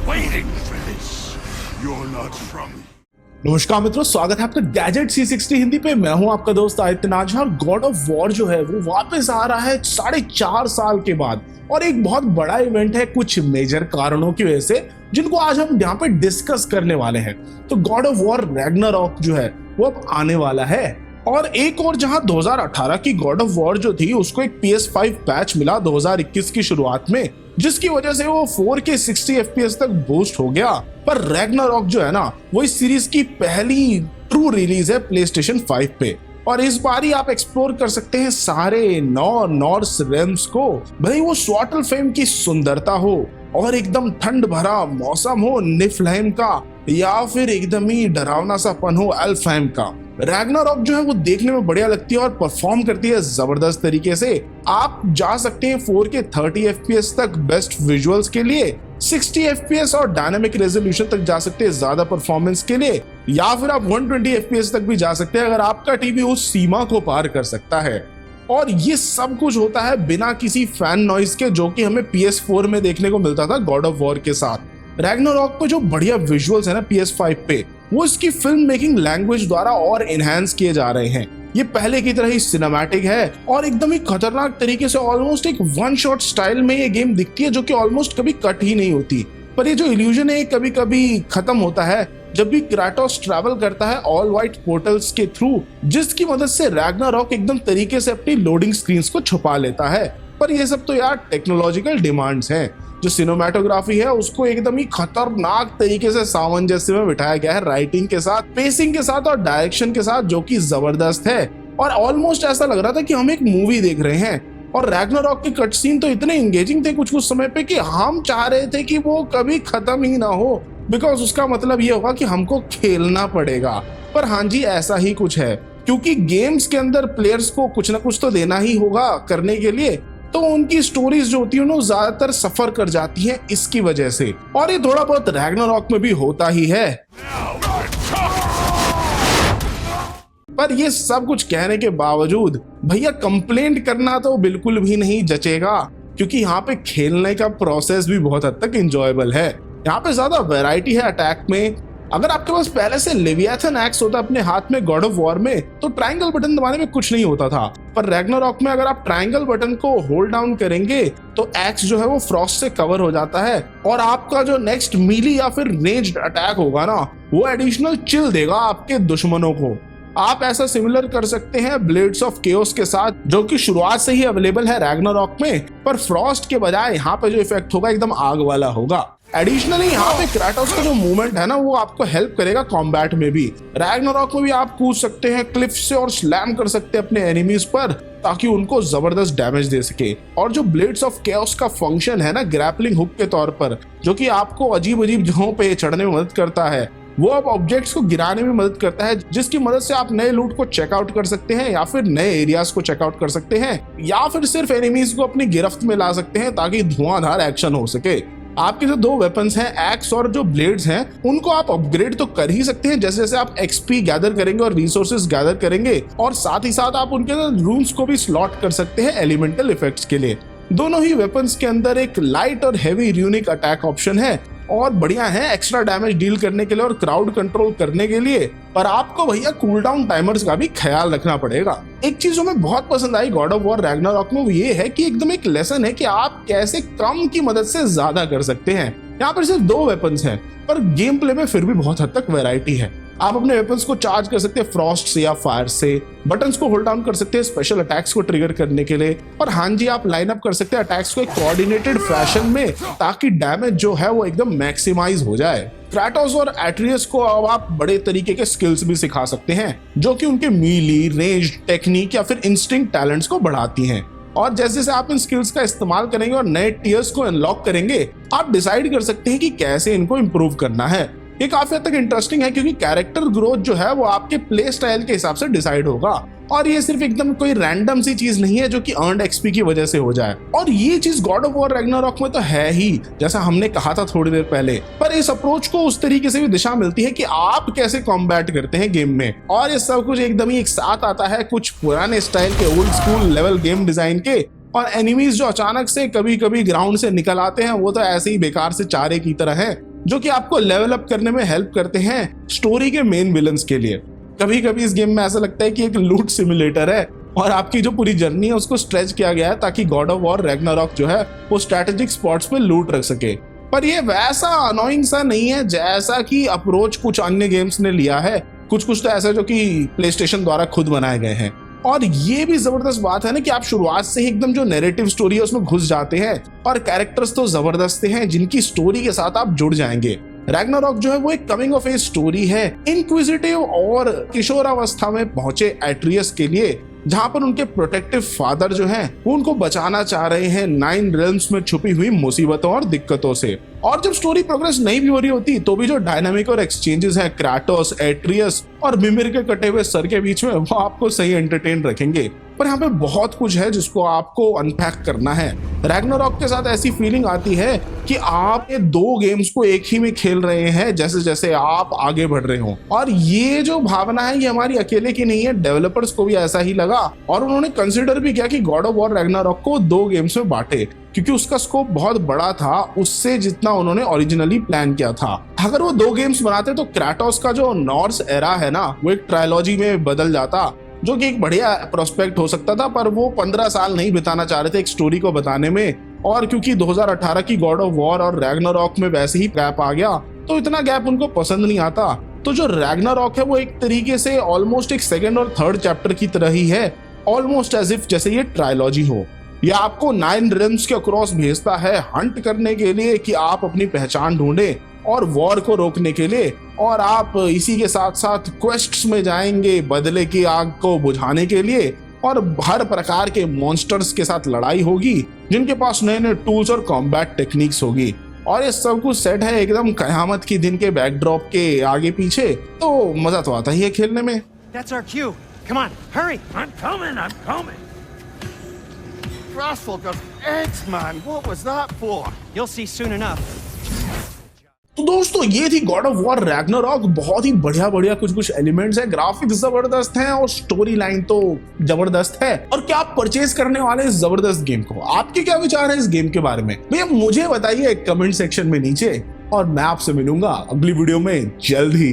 waiting for this. You're not from. नमस्कार मित्रों, स्वागत है आपका गैजेट C60 हिंदी पे। मैं हूं आपका दोस्त आदित्य नाझा और गॉड ऑफ वॉर जो है वो वापस आ रहा है 4.5 साल के बाद। और एक बहुत बड़ा इवेंट है कुछ मेजर कारणों की वजह से, जिनको आज हम यहाँ पे डिस्कस करने वाले हैं। तो गॉड ऑफ वॉर रैग्नारॉक जो है वो अब आने वाला है। और एक और जहां 2018 की गॉड ऑफ वॉर जो थी उसको एक PS5 पैच मिला 2021 की शुरुआत में, जिसकी वजह से वो 4K 60 FPS तक बूस्ट हो गया। पर रैग्नारॉक जो है ना वो इस सीरीज की पहली ट्रू रिलीज है PlayStation 5 पे। और इस बार ही आप एक्सप्लोर कर सकते हैं सारे नॉर्स रेम्स को, भाई वो स्वाटलफेम की सुंदरता हो और एकदम ठंड भरा मौसम हो निफलहेम का, या फिर एकदम ही डरावना सा पन हो एल्फहेम का। रैग्नारॉक जो है वो देखने में बढ़िया लगती है और परफॉर्म करती है जबरदस्त तरीके से। आप जा सकते हैं 4K 30 FPS तक बेस्ट विजुअल्स के लिए, 60 FPS और डायनामिक रेजोल्यूशन तक जा सकते हैं ज्यादा परफॉर्मेंस के लिए, या फिर आप 120 FPS तक भी जा सकते हैं अगर आपका टीवी उस सीमा को पार कर सकता है। और ये सब कुछ होता है बिना किसी फैन नॉइज के, जो कि हमें PS4 में देखने को मिलता था गॉड ऑफ वॉर के साथ। रैग्नारॉक पे जो बढ़िया विजुअल्स है ना PS5 पे, वो इसकी फिल्म मेकिंग लैंग्वेज द्वारा और एनहांस किए जा रहे हैं। ये पहले की तरह ही सिनेमैटिक है और एकदम ही खतरनाक तरीके से ऑलमोस्ट एक वन शॉट स्टाइल में ये गेम दिखती है, जो कि ऑलमोस्ट कभी कट ही नहीं होती। पर ये जो इल्यूजन है कभी कभी खत्म होता है जब भी क्राटोस ट्रैवल करता है ऑल व्हाइट पोर्टल्स के थ्रू, जिसकी मदद से रैग्नारॉक एकदम तरीके से अपनी लोडिंग स्क्रीन्स को छुपा लेता है। पर ये सब तो यार टेक्नोलॉजिकल डिमांड्स हैं। जो सिनेमेटोग्राफी है उसको एकदम ही खतरनाक तरीके से सामंजस्य में बिठाया गया है, राइटिंग के साथ, पेसिंग के साथ और डायरेक्शन के साथ, जो कि जबरदस्त है। और ऑलमोस्ट ऐसा लग रहा था कि हम एक मूवी देख रहे हैं। और रैग्नारॉक के कट सीन तो इतने एंगेजिंग थे कुछ समय पे कि हम चाह रहे थे कि वो कभी खत्म ही ना हो, बिकॉज उसका मतलब ये होगा कि हमको खेलना पड़ेगा। पर हाँ जी, ऐसा ही कुछ है, क्योंकि गेम्स के अंदर प्लेयर्स को कुछ ना कुछ तो देना ही होगा करने के लिए। तो उनकी स्टोरीज जो होती है ना ज्यादातर सफर कर जाती है इसकी वजह से, और ये थोड़ा बहुत रैग्नारॉक में भी होता ही है। पर ये सब कुछ कहने के बावजूद भैया कंप्लेंट करना तो बिल्कुल भी नहीं जचेगा, क्योंकि यहाँ पे खेलने का प्रोसेस भी बहुत हद तक इंजॉयबल है। यहाँ पे ज्यादा वैरायटी है अटैक में। अगर आपके पास पहले से लेवियाथन एक्स होता अपने हाथ में गॉड ऑफ वॉर में, तो ट्रायंगल बटन दबाने में कुछ नहीं होता था। पर रैग्नारॉक में अगर आप ट्रायंगल बटन को होल्ड डाउन करेंगे तो एक्स जो है वो फ्रॉस्ट से कवर हो जाता है, और आपका जो नेक्स्ट मीली या फिर रेंज्ड अटैक होगा ना वो एडिशनल चिल देगा आपके दुश्मनों को। आप ऐसा सिमिलर कर सकते हैं ब्लेड्स ऑफ केओस के साथ, जो कि शुरुआत से ही अवेलेबल है रैग्नारॉक में, पर फ्रॉस्ट के बजाय यहाँ पे जो इफेक्ट होगा एकदम आग वाला होगा। एडिशनली यहाँ पे क्राटोस का जो मूवमेंट है ना वो आपको हेल्प करेगा कॉम्बैट में भी। रैग्नारॉक में भी आप कूद सकते हैं क्लिफ से और स्लैम कर सकते हैं अपने एनिमीज पर, ताकि उनको जबरदस्त डैमेज दे सके। और जो ब्लेड्स ऑफ केओस का फंक्शन है ना ग्रैपलिंग हुक के तौर पर, जो कि आपको अजीब अजीब जगहों पे चढ़ने में मदद करता है, वो अब ऑब्जेक्ट्स को गिराने में मदद करता है, जिसकी मदद से आप नए लूट को चेकआउट कर सकते हैं, या फिर नए एरियाज को चेकआउट कर सकते हैं, या फिर सिर्फ एनिमीज को अपनी गिरफ्त में ला सकते हैं ताकि धुआंधार एक्शन हो सके। आपके जो दो वेपन्स हैं एक्स और जो ब्लेड्स हैं, उनको आप अपग्रेड तो कर ही सकते हैं जैसे जैसे आप एक्सपी गैदर करेंगे और रिसोर्सेज गैदर करेंगे, और साथ ही साथ आप उनके रूम्स को भी स्लॉट कर सकते हैं एलिमेंटल इफेक्ट्स के लिए। दोनों ही वेपन्स के अंदर एक लाइट और हेवी यूनिक अटैक ऑप्शन है और बढ़िया है एक्स्ट्रा डैमेज डील करने के लिए और क्राउड कंट्रोल करने के लिए। पर आपको भैया कूल डाउन टाइमर्स का भी ख्याल रखना पड़ेगा। एक चीज जो हमें बहुत पसंद आई गॉड ऑफ वॉर रैग्नारॉक में वो ये है कि एकदम एक लेसन है कि आप कैसे कम की मदद से ज्यादा कर सकते हैं। यहाँ पर सिर्फ 2 वेपन्स हैं, पर गेम प्ले में फिर भी बहुत हद तक वैरायटी है। आप अपने वेपन्स को चार्ज कर सकते हैं फ्रॉस्ट से या फायर से, बटन्स को होल्ड डाउन कर सकते हैं स्पेशल अटैक्स को ट्रिगर करने के लिए, और हाँ जी आप लाइन अप कर सकते हैं अटैक्स को एक कोऑर्डिनेटेड फैशन में, ताकि डैमेज जो है वो एकदम मैक्सिमाइज हो जाए। क्राटोस और एट्रियस को अब आप बड़े तरीके के स्किल्स भी सिखा सकते हैं, जो कि उनके मीली, रेंज, टेक्निक या फिर इंस्टिंक्ट टैलेंट्स को बढ़ाती हैं। और जैसे जैसे आप इन स्किल्स का इस्तेमाल करेंगे और नए टीयर्स को अनलॉक करेंगे, आप डिसाइड कर सकते हैं कि कैसे इनको इम्प्रूव करना है। ये काफी हद तक इंटरेस्टिंग है, क्योंकि कैरेक्टर ग्रोथ जो है वो आपके प्ले स्टाइल के हिसाब से डिसाइड होगा, और ये सिर्फ एकदम कोई रैंडम सी चीज नहीं है जो कि अर्नड एक्सपी की वजह से हो जाए। और ये चीज गॉड ऑफ वॉर रैग्नारॉक में तो है ही, जैसा हमने कहा था थोड़ी देर पहले, पर इस अप्रोच को उस तरीके से भी दिशा मिलती है कि आप कैसे कॉम्बैट करते हैं गेम में। और ये सब कुछ एकदम ही एक साथ आता है कुछ पुराने स्टाइल के old school level game design के, और एनिमीज जो अचानक से कभी कभी ग्राउंड से निकल आते हैं वो तो ऐसे ही बेकार से चारे की तरह है, जो कि आपको लेवल अप करने में हेल्प करते हैं स्टोरी के मेन विलन्स के लिए। कभी कभी इस गेम में ऐसा लगता है कि एक लूट सिमुलेटर है और आपकी जो पूरी जर्नी है उसको स्ट्रेच किया गया है ताकि गॉड ऑफ वॉर रैग्नारॉक जो है वो स्ट्रेटेजिक स्पॉट्स पे लूट रख सके। पर ये वैसा अनोइंग सा नहीं है जैसा कि अप्रोच कुछ अन्य गेम्स ने लिया है। कुछ तो ऐसा जो कि प्लेस्टेशन द्वारा खुद बनाए गए हैं। और ये भी जबरदस्त बात है ना कि आप शुरुआत से ही एकदम जो नैरेटिव स्टोरी है उसमें घुस जाते हैं और कैरेक्टर्स तो जबरदस्त हैं जिनकी स्टोरी के साथ आप जुड़ जाएंगे। रैग्नारॉक जो है वो एक कमिंग ऑफ एज स्टोरी है इंक्विजिटिव और किशोरावस्था में पहुंचे एट्रियस के लिए, जहां पर उनके प्रोटेक्टिव फादर जो हैं वो उनको बचाना चाह रहे हैं 9 रेल्म्स में छुपी हुई मुसीबतों और दिक्कतों से। और जब स्टोरी प्रोग्रेस नहीं भी हो रही होती तो भी जो डायनामिक और एक्सचेंजेस हैं क्राटोस, एट्रियस और मिमिर के कटे हुए सर के बीच में वो आपको सही एंटरटेन रखेंगे। पर यहाँ पे बहुत कुछ है जिसको आपको अनपैक करना है। रैग्नारॉक के साथ ऐसी फीलिंग आती है कि आप ये 2 गेम्स को एक ही में खेल रहे हैं जैसे जैसे आप आगे बढ़ रहे हो। और ये जो भावना है ये हमारी अकेले की नहीं है, डेवलपर्स को भी ऐसा ही लगा और उन्होंने कंसिडर भी किया कि गॉड ऑफ वॉर रैग्नारॉक को 2 गेम्स में बांटे, क्योंकि उसका स्कोप बहुत बड़ा था उससे जितना उन्होंने ओरिजिनली प्लान किया था। अगर वो 2 गेम्स बनाते तो क्राटोस का जो नॉर्स एरा है ना वो एक ट्रायलॉजी में बदल जाता, जो कि एक बढ़िया प्रोस्पेक्ट हो सकता था। पर वो 15 साल नहीं बिताना चाह रहे थे एक स्टोरी को बताने में, और क्योंकि 2018 की गॉड ऑफ वॉर और रैग्नारॉक में वैसे ही गैप आ गया तो इतना गैप उनको पसंद नहीं आता। तो जो रैग्नारॉक है वो एक तरीके से ऑलमोस्ट एक 2nd और 3rd चैप्टर की तरह ही है, ऑलमोस्ट एज इफ जैसे ये ट्रायलॉजी हो। यह आपको 9 रिम्स के अक्रॉस भेजता है हंट करने के लिए कि आप अपनी पहचान ढूंढे और वॉर को रोकने के लिए, और आप इसी के साथ साथ क्वेस्ट्स में जाएंगे बदले की आग को बुझाने के लिए, और हर प्रकार के मॉन्स्टर्स के साथ लड़ाई होगी जिनके पास नए नए टूल्स और कॉम्बैट टेक्निक्स होगी। और ये सब कुछ सेट है एकदम कयामत की दिन के बैकड्रॉप के आगे पीछे, तो मजा तो आता ही है खेलने में। That's our cue. Come on, hurry. I'm coming. Frostful goes eggs, man. What was that for? You'll see soon enough. तो दोस्तों ये थी गॉड ऑफ वॉर रैग्नारॉक। बहुत ही बढ़िया कुछ एलिमेंट्स है, ग्राफिक्स जबरदस्त हैं और स्टोरी लाइन तो जबरदस्त है। और क्या आप परचेज करने वाले इस जबरदस्त गेम को? आपके क्या विचार है इस गेम के बारे में भैया मुझे बताइए कमेंट सेक्शन में नीचे, और मैं आपसे मिलूंगा अगली वीडियो में जल्द ही।